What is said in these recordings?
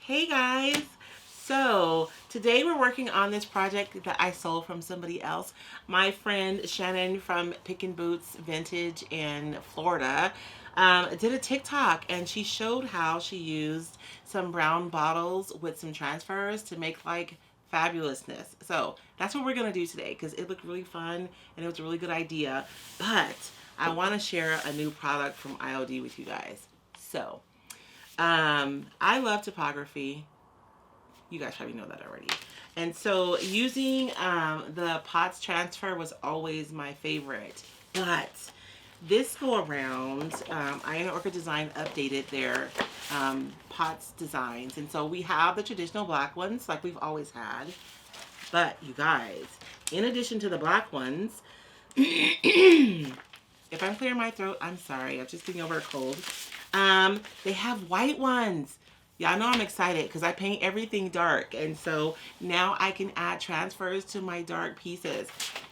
Hey guys! So today we're working on this project that I sold from somebody else. My friend Shannon from Pickin' Boots Vintage in Florida did a TikTok and she showed how she used some brown bottles with some transfers to make like fabulousness. So that's what we're going to do today because it looked really fun and it was a really good idea. But I want to share a new product from IOD with you guys. So I love topography. You guys probably know that already. And so using the POTS transfer was always my favorite. But this go around, Iron Orchid Design updated their POTS designs. And so we have the traditional black ones like we've always had. But you guys, in addition to the black ones, if I'm clearing my throat, I'm sorry. I'm just getting over a cold. They have white ones. Y'all know I'm excited because I paint everything dark. And so now I can add transfers to my dark pieces.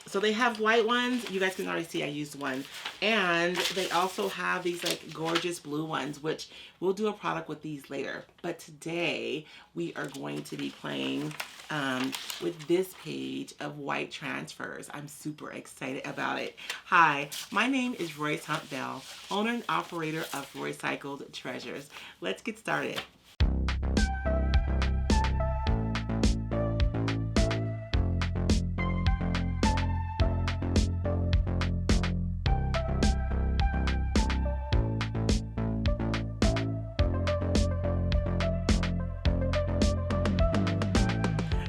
So they have white ones. You guys can already see I used one. And they also have these like gorgeous blue ones, which we'll do a product with these later. But today we are going to be playing with this page of white transfers. I'm super excited about it. Hi, my name is Roycycled Bell, owner and operator of Roycycled Treasures. Let's get started.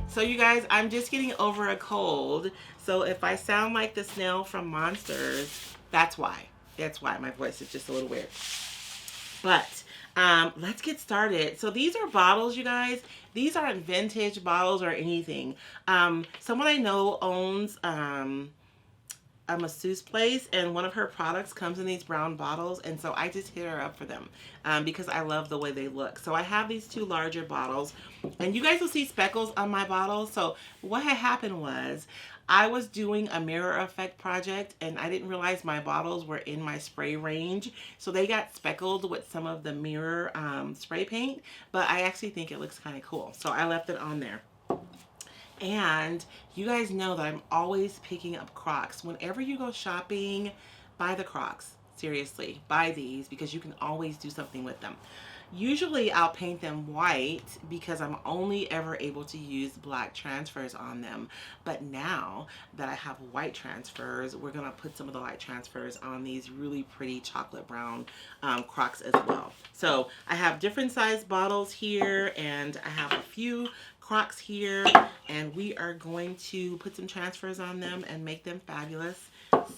So you guys, I'm just getting over a cold. So if I sound like the snail from Monsters, that's why. That's why my voice is just a little weird. But let's get started. So these are bottles, you guys. These aren't vintage bottles or anything. Someone I know owns a masseuse place, and one of her products comes in these brown bottles, and so I just hit her up for them because I love the way they look. So I have these two larger bottles, and you guys will see speckles on my bottles. So what had happened was I was doing a mirror effect project, and I didn't realize my bottles were in my spray range, so they got speckled with some of the mirror spray paint, but I actually think it looks kind of cool, so I left it on there. And you guys know that I'm always picking up Crocs. Whenever you go shopping, buy the Crocs. Seriously, buy these because you can always do something with them. Usually I'll paint them white because I'm only ever able to use black transfers on them. But now that I have white transfers, we're going to put some of the light transfers on these really pretty chocolate brown Crocs as well. So I have different size bottles here, and I have a few Crocs here, and we are going to put some transfers on them and make them fabulous.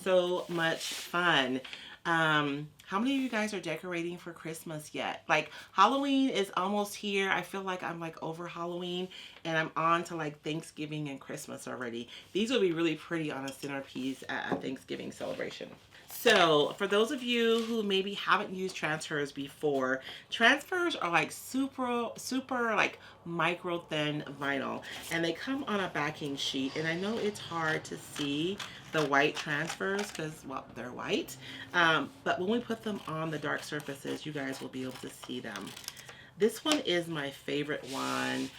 So much fun. How many of you guys are decorating for Christmas yet? Like, Halloween is almost here. I feel like I'm like over Halloween and I'm on to like Thanksgiving and Christmas already. These will be really pretty on a centerpiece at a Thanksgiving celebration. So for those of you who maybe haven't used transfers before, transfers are like super like micro thin vinyl, and they come on a backing sheet. And I know it's hard to see the white transfers because, well, they're white. But when we put them on the dark surfaces, you guys will be able to see them. This one is my favorite one.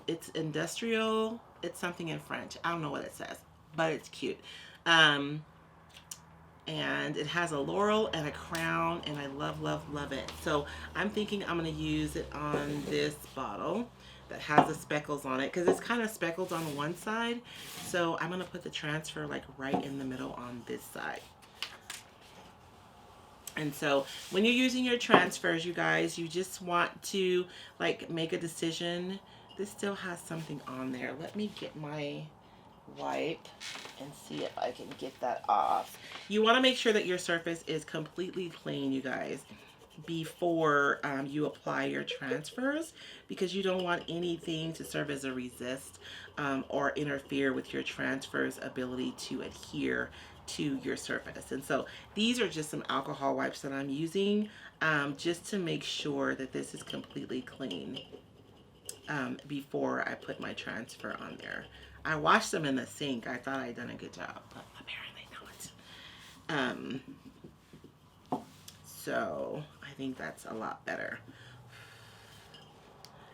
It's industrial. It's something in French. I don't know what it says, but it's cute. And it has a laurel and a crown, and I love it. So I'm thinking I'm going to use it on this bottle that has the speckles on it because it's kind of speckled on one side. So I'm going to put the transfer like right in the middle on this side. And so when you're using your transfers, you guys, you just want to like make a decision. This still has something on there. Let me get my wipe and see if I can get that off. You want to make sure that your surface is completely clean, you guys, before you apply your transfers, because you don't want anything to serve as a resist or interfere with your transfer's ability to adhere to your surface. And so these are just some alcohol wipes that I'm using just to make sure that this is completely clean before I put my transfer on there. I washed them in the sink. I thought I'd done a good job, but apparently not. So I think that's a lot better.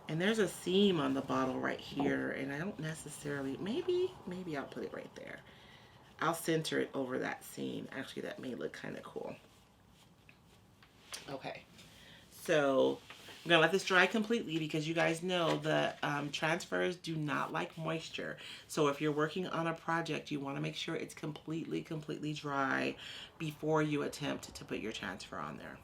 And there's a seam on the bottle right here, and I don't necessarily, maybe I'll put it right there. I'll center it over that seam. Actually, that may look kind of cool. Okay, so I'm gonna let this dry completely because you guys know the transfers do not like moisture. So if you're working on a project, you wanna make sure it's completely dry before you attempt to put your transfer on there.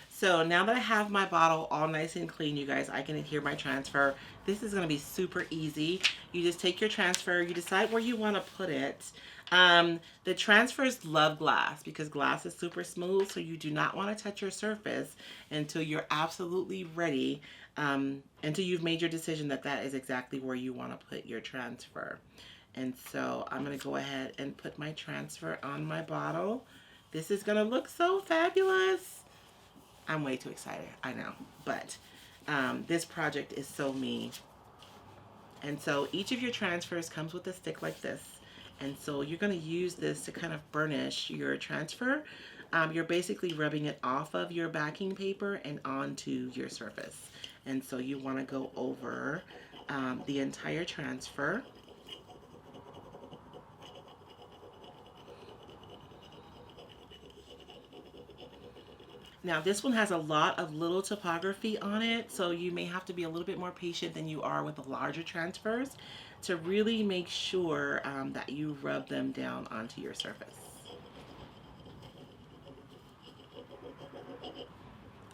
So now that I have my bottle all nice and clean, you guys, I can adhere my transfer. This is going to be super easy. You just take your transfer, you decide where you want to put it. The transfers love glass because glass is super smooth, so you do not want to touch your surface until you're absolutely ready, until you've made your decision that that is exactly where you want to put your transfer. And so I'm going to go ahead and put my transfer on my bottle. This is going to look so fabulous. I'm way too excited, I know, but this project is so me. And so each of your transfers comes with a stick like this. And so you're going to use this to kind of burnish your transfer. You're basically rubbing it off of your backing paper and onto your surface. And so you want to go over the entire transfer. Now this one has a lot of little topography on it, so you may have to be a little bit more patient than you are with the larger transfers to really make sure that you rub them down onto your surface.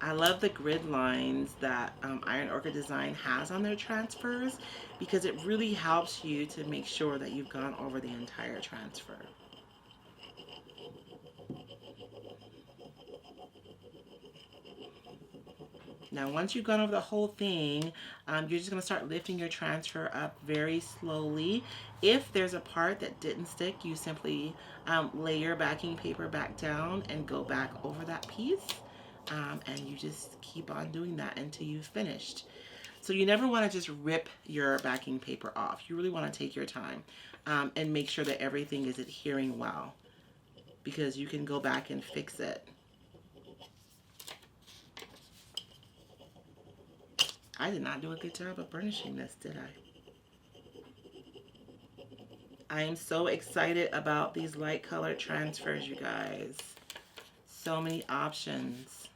I love the grid lines that Iron Orchid Design has on their transfers because it really helps you to make sure that you've gone over the entire transfer. Now, once you've gone over the whole thing, you're just going to start lifting your transfer up very slowly. If there's a part that didn't stick, you simply lay your backing paper back down and go back over that piece. And you just keep on doing that until you've finished. So you never want to just rip your backing paper off. You really want to take your time and make sure that everything is adhering well, because you can go back and fix it. I did not do a good job of burnishing this, did I? I am so excited about these light colored transfers, you guys. So many options.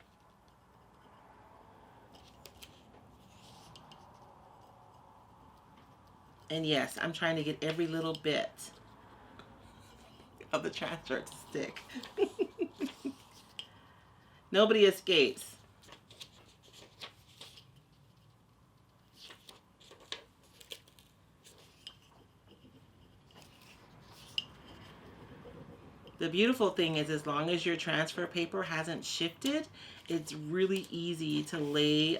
And yes, I'm trying to get every little bit of the transfer to stick. Nobody escapes. The beautiful thing is, as long as your transfer paper hasn't shifted, it's really easy to lay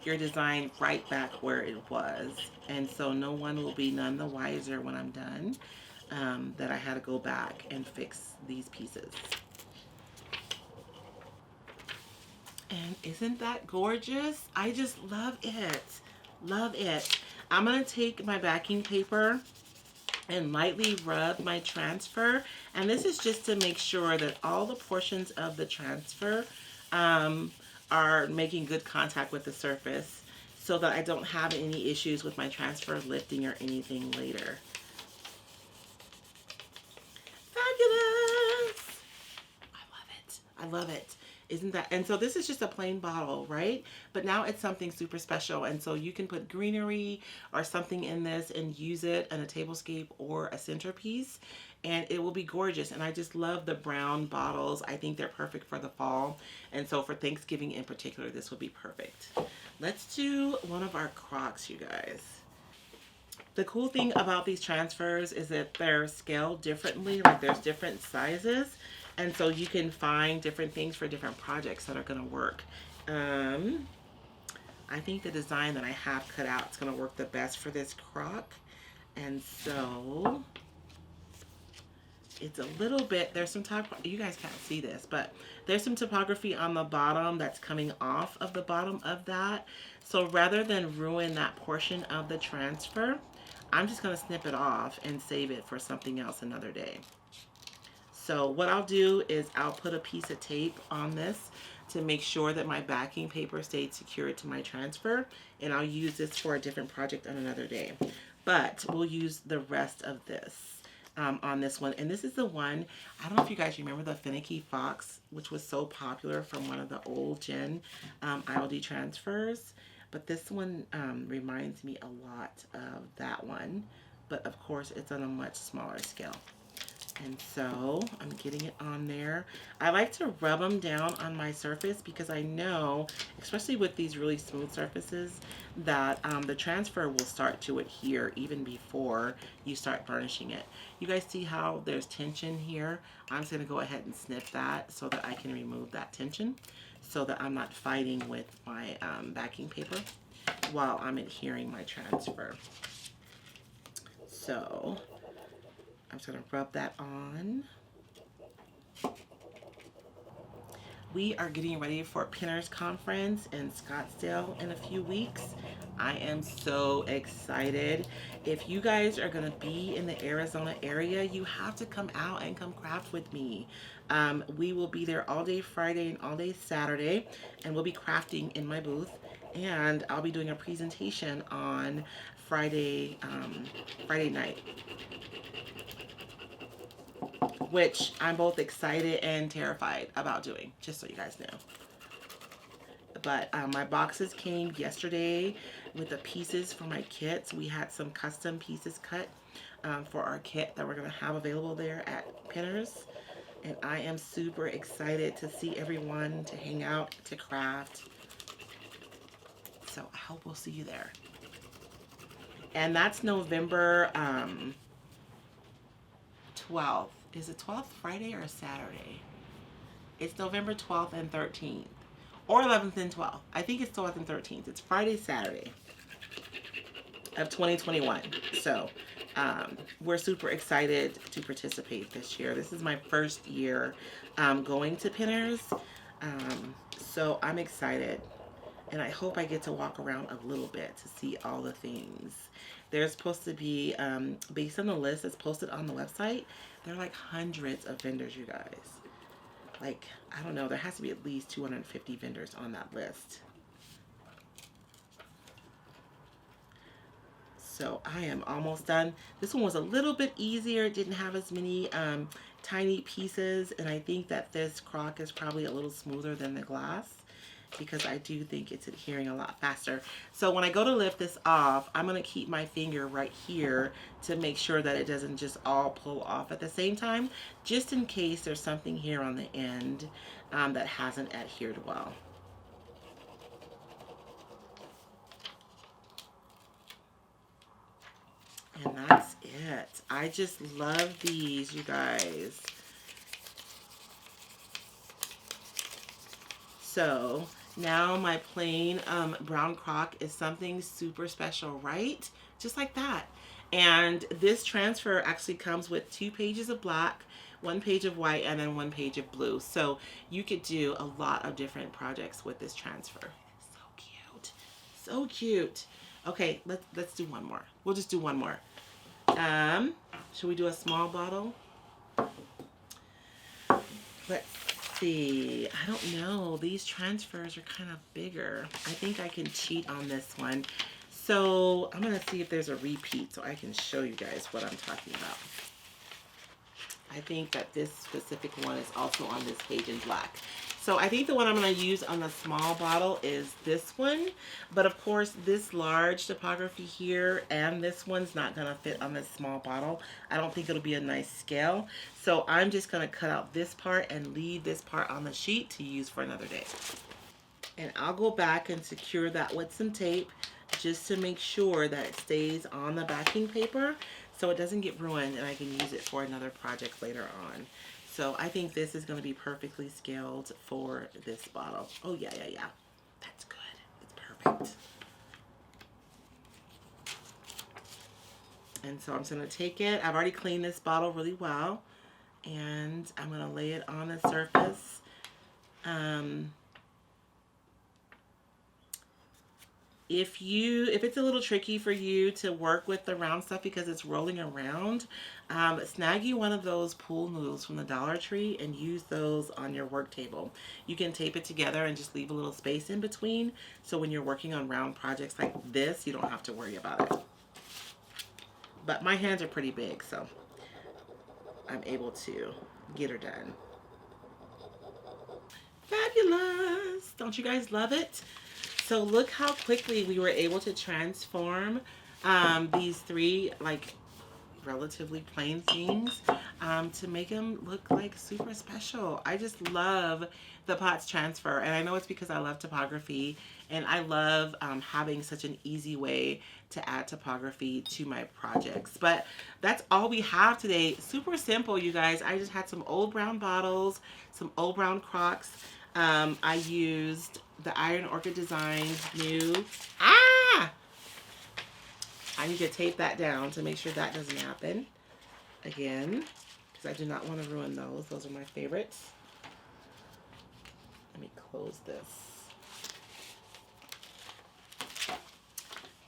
your design right back where it was. And so no one will be none the wiser when I'm done that I had to go back and fix these pieces. And isn't that gorgeous? I just love it. Love it. I'm going to take my backing paper and lightly rub my transfer, and this is just to make sure that all the portions of the transfer are making good contact with the surface so that I don't have any issues with my transfer lifting or anything later. Fabulous! I love it. I love it. Isn't that? And so this is just a plain bottle, right? But now it's something super special. And so you can put greenery or something in this and use it in a tablescape or a centerpiece, and it will be gorgeous. And I just love the brown bottles. I think they're perfect for the fall. And so for Thanksgiving in particular, this would be perfect. Let's do one of our Crocs, you guys. The cool thing about these transfers is that they're scaled differently. Like, there's different sizes. And so you can find different things for different projects that are going to work. I think the design that I have cut out is going to work the best for this crock. And so it's a little bit, there's some you guys can't see this, but there's some topography on the bottom that's coming off of the bottom of that. So rather than ruin that portion of the transfer, I'm just going to snip it off and save it for something else another day. So what I'll do is I'll put a piece of tape on this to make sure that my backing paper stayed secured to my transfer, and I'll use this for a different project on another day. But we'll use the rest of this on this one. And this is the one, I don't know if you guys remember the Finicky Fox, which was so popular from one of the old gen ILD transfers. But this one reminds me a lot of that one. But of course, it's on a much smaller scale. And so I'm getting it on there. I like to rub them down on my surface because I know, especially with these really smooth surfaces, that the transfer will start to adhere even before you start burnishing it. You guys see how there's tension here? I'm just going to go ahead and snip that so that I can remove that tension so that I'm not fighting with my backing paper while I'm adhering my transfer. So I'm just going to rub that on. We are getting ready for Pinners Conference in Scottsdale in a few weeks. I am so excited. If you guys are going to be in the Arizona area, you have to come out and come craft with me. We will be there all day Friday and all day Saturday, and we'll be crafting in my booth. And I'll be doing a presentation on Friday night, which I'm both excited and terrified about doing, just so you guys know. But my boxes came yesterday with the pieces for my kits. We had some custom pieces cut for our kit that we're going to have available there at Pinners. And I am super excited to see everyone, to hang out, to craft. So I hope we'll see you there. And that's November 12th. Is it 12th Friday or Saturday? It's November 12th and 13th. Or 11th and 12th. I think it's 12th and 13th. It's Friday, Saturday of 2021. So we're super excited to participate this year. This is my first year going to Pinners. So I'm excited. And I hope I get to walk around a little bit to see all the things. There's supposed to be, based on the list that's posted on the website, there are like hundreds of vendors, you guys. Like, I don't know, there has to be at least 250 vendors on that list. So I am almost done. This one was a little bit easier. It didn't have as many tiny pieces. And I think that this crock is probably a little smoother than the glass, because I do think it's adhering a lot faster. So when I go to lift this off, I'm going to keep my finger right here to make sure that it doesn't just all pull off at the same time, just in case there's something here on the end that hasn't adhered well. And that's it. I just love these, you guys. So now my plain brown crock is something super special, right? Just like that. And this transfer actually comes with 2 pages of black, 1 page of white, and then 1 page of blue. So you could do a lot of different projects with this transfer. So cute. So cute. Okay, let's do one more. We'll just do one more. Should we do a small bottle? Let's see. I don't know. These transfers are kind of bigger. I think I can cheat on this one. So I'm going to see if there's a repeat so I can show you guys what I'm talking about. I think that this specific one is also on this page in black. So I think the one I'm going to use on the small bottle is this one. But of course, this large typography here and this one's not going to fit on this small bottle. I don't think it'll be a nice scale. So I'm just going to cut out this part and leave this part on the sheet to use for another day. And I'll go back and secure that with some tape just to make sure that it stays on the backing paper so it doesn't get ruined and I can use it for another project later on. So I think this is going to be perfectly scaled for this bottle. Oh, yeah. That's good. It's perfect. And so I'm just going to take it. I've already cleaned this bottle really well. And I'm going to lay it on the surface. If it's a little tricky for you to work with the round stuff because it's rolling around, snag you one of those pool noodles from the Dollar Tree and use those on your work table. You can tape it together and just leave a little space in between, so when you're working on round projects like this, you don't have to worry about it. But my hands are pretty big, so I'm able to get her done. Fabulous! Don't you guys love it? So look how quickly we were able to transform these three like relatively plain things to make them look like super special. I just love the POTS transfer, and I know it's because I love topography and I love having such an easy way to add topography to my projects. But that's all we have today. Super simple, you guys. I just had some old brown bottles, some old brown Crocs. I used the Iron Orchid Designs new. I need to tape that down to make sure that doesn't happen again, because I do not want to ruin those. Those are my favorites. Let me close this.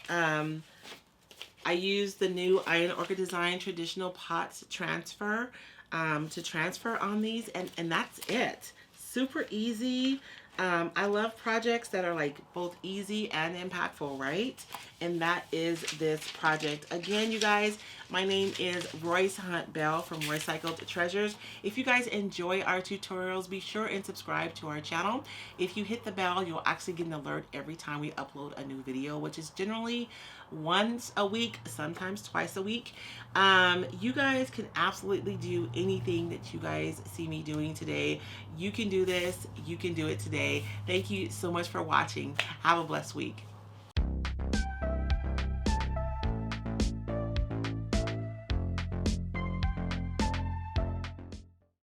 I used the new Iron Orchid Design traditional POTS transfer to transfer on these, and that's it. Super easy. I love projects that are like both easy and impactful, right? And that is this project. Again, you guys, my name is Royce Hunt Bell from Roycycled Treasures. If you guys enjoy our tutorials, be sure and subscribe to our channel. If you hit the bell, you'll actually get an alert every time we upload a new video, which is generally once a week, sometimes twice a week. You guys can absolutely do anything that you guys see me doing today. You can do this. You can do it today. Thank you so much for watching. Have a blessed week.